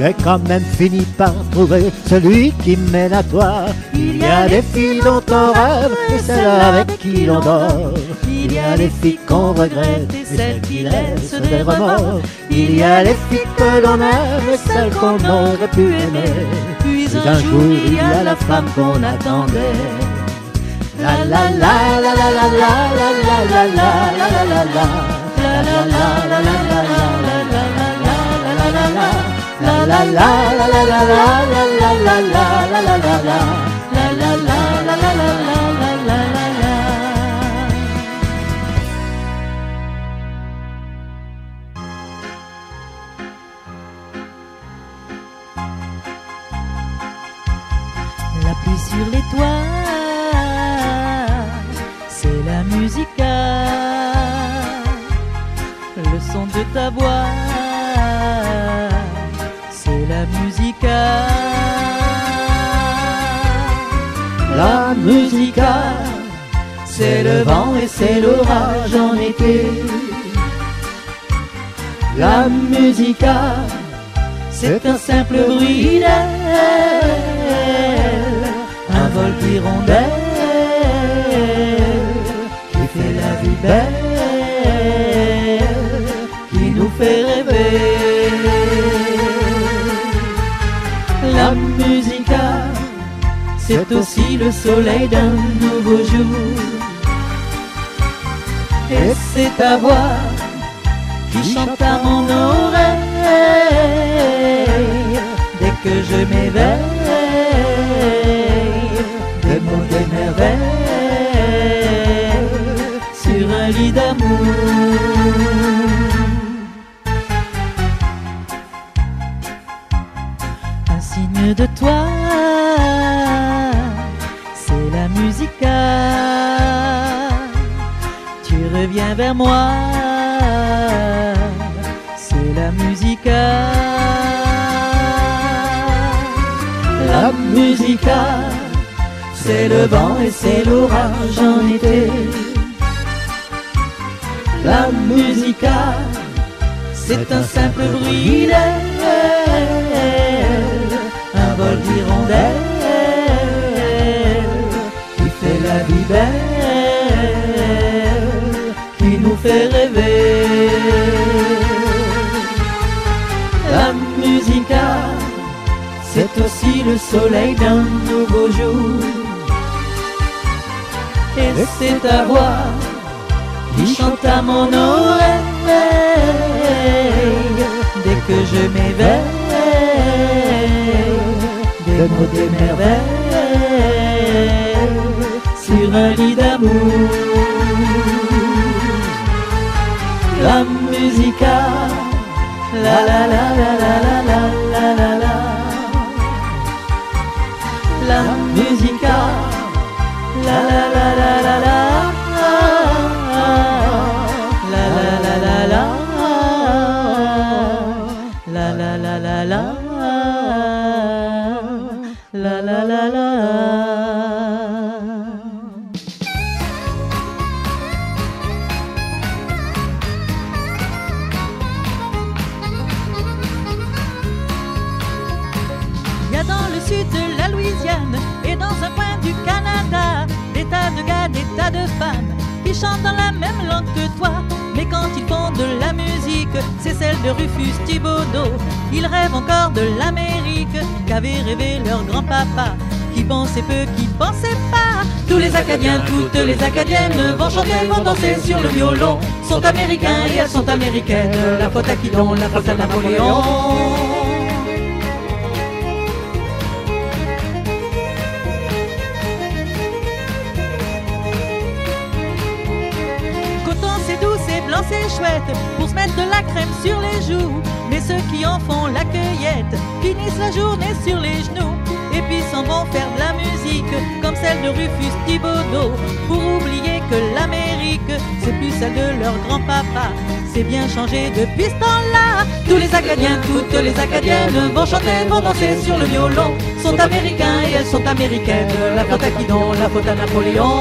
j'ai quand même fini par trouver celui qui mène à toi. Il y a des filles dont on rêve et celles avec qui l'on dort. Il y a des filles qu'on regrette et celles qui laissent des remords. Il y a les filles que l'on aime et celles qu'on aurait pu aimer. Puis un jour il y a la femme qu'on attendait. La la la la la la la la la la la la la la. La la la la la la la la la la. La la la la la la la la la la la la la la. La la la la la la la la la la. La pluie sur les toits, c'est la musica. Le son de ta voix, c'est la musica. La musica, c'est le vent et c'est l'orage en été. La musica, c'est un simple bruit d'aile, un vol d'hirondelle qui fait la vie belle, qui nous fait rêver. La musica, c'est aussi le soleil d'un nouveau jour. Et c'est ta voix qui chante à mon oreille dès que je m'éveille. Des mots, des merveilles sur un lit d'amour. Un signe de toi, c'est la musica. Tu reviens vers moi, c'est la musica. La musica, c'est le vent et c'est l'orage en été. La musica, c'est un simple bruit d'aile, un vol d'hirondelle qui fait la vie belle, qui nous fait rêver. La musica, c'est aussi le soleil d'un nouveau jour. Et c'est ta voix qui chante à mon oreille dès que je m'éveille. Des mots, des merveilles sur un lit d'amour. La musica, la la la la la la la la la. La musica, la la la la la la. La la la la la. La la la la la. La la la la. Il y a dans le sud de la Louisiane et dans un coin du Canada des tas de gars, des tas de femmes qui chantent dans la même langue que toi. Mais quand ils font de la musique, c'est celle de Rufus Thibodeau. Ils rêvent encore de l'Amérique qu'avait rêvé leur grand-papa, qui pensait peu, qui pensait pas. Tous les Acadiens, toutes les Acadiennes vont chanter, vont danser sur le violon. Sont américains et elles sont américaines. La faute à qui donc? La faute à Napoléon. C'est chouette pour se mettre de la crème sur les joues. Mais ceux qui en font la cueillette finissent la journée sur les genoux. Et puis s'en vont faire de la musique comme celle de Rufus Thibodeau, pour oublier que l'Amérique c'est plus celle de leur grand-papa. C'est bien changé depuis ce temps-là. Tous les Acadiens, toutes les Acadiennes vont chanter, vont danser sur le violon. Sont américains et elles sont américaines. La faute à qui donc? La faute à Napoléon.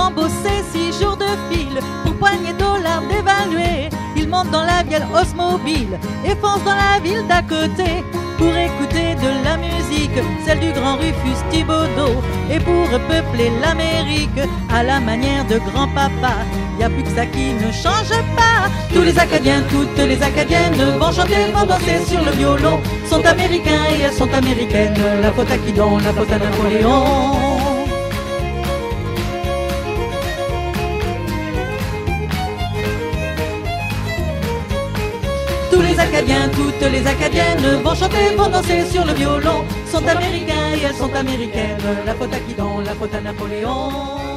ont bossé 6 jours de fil pour poigner dollars dévalués. Ils montent dans la vieille Osmobile et foncent dans la ville d'à côté pour écouter de la musique, celle du grand Rufus Thibodeau, et pour peupler l'Amérique à la manière de grand-papa. Y a plus que ça qui ne change pas. Tous les Acadiens, toutes les Acadiennes vont chanter, vont danser sur le violon, sont américains et elles sont américaines. La faute à qui donc? La faute à Napoléon. Tous les Acadiens, toutes les Acadiennes vont chanter, vont danser sur le violon, sont américains et elles sont américaines. La faute à qui donc? La faute à Napoléon.